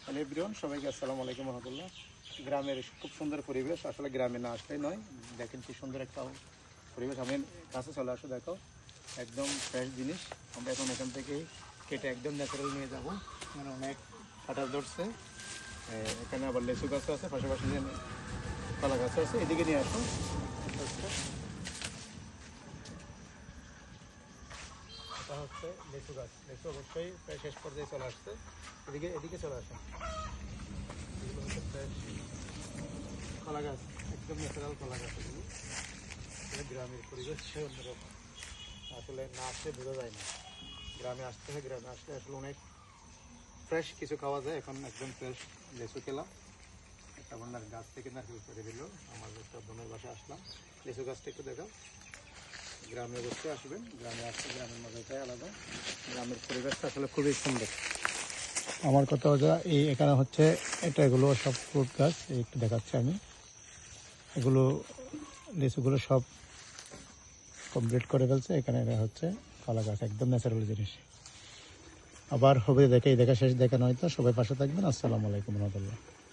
Hello everyone, সবাইকে আসসালামু আলাইকুম রহমতুল্লাহ। গ্রামের খুব সুন্দর পরিবেশ, আসলে গ্রামে না আসলেই নয়। দেখেন কি সুন্দর একটা পরিবেশ। আমি কাছে চলে আসো, দেখো একদম ফ্রেশ জিনিস। আমরা এখন এখান থেকেই কেটে একদম ন্যাচারাল নিয়ে যাবো। এখানে অনেক কাঁঠাল ধরছে, এখানে আবার লেচু গাছও আছে, পাশাপাশি যে কলা গাছও আছে। এদিকে নিয়ে আসো। এটা হচ্ছে লেচু গাছ। লেচু অবশ্যই প্রায় শেষ পর্যায়ে চলে আসছে। এদিকে এদিকে চলে আসো। এগুলো হচ্ছে ফ্রেশ কলা গাছ, একদম ন্যাচারাল কলা গাছ। এগুলো গ্রামের পরিবেশে অন্যরকম, আসলে না আসলে বোঝা যায় না। গ্রামে আসতে হয়, গ্রামে আসলে আসলে অনেক ফ্রেশ কিছু খাওয়া যায়। এখন একদম ফ্রেশ লেচু খেলাম, একটা আপনার গাছ থেকে নারকেল পেড়ে দিল। আমার একটা বোনের বাসায় আসলাম, লেচু গাছটা একটু দেখাও। গ্রামে অবশ্যই আসবেন, গ্রামে আসলে গ্রামের মজাটাই আলাদা। গ্রামের পরিবেশটা আসলে খুবই সুন্দর। আমার কথা হচ্ছে এই এখানে হচ্ছে এটা, এগুলো সব ফ্রুট গাছ। এই একটু দেখাচ্ছি আমি, এগুলো লিচুগুলো সব কমপ্লিট করে ফেলছে। এখানে এটা হচ্ছে কলা গাছ, একদম ন্যাচারাল জিনিস। আবার হবে দেখা শেষ দেখা নয়তো। সবাই পাশে থাকবেন। আসসালামু আলাইকুম রহমতুল্লাহ।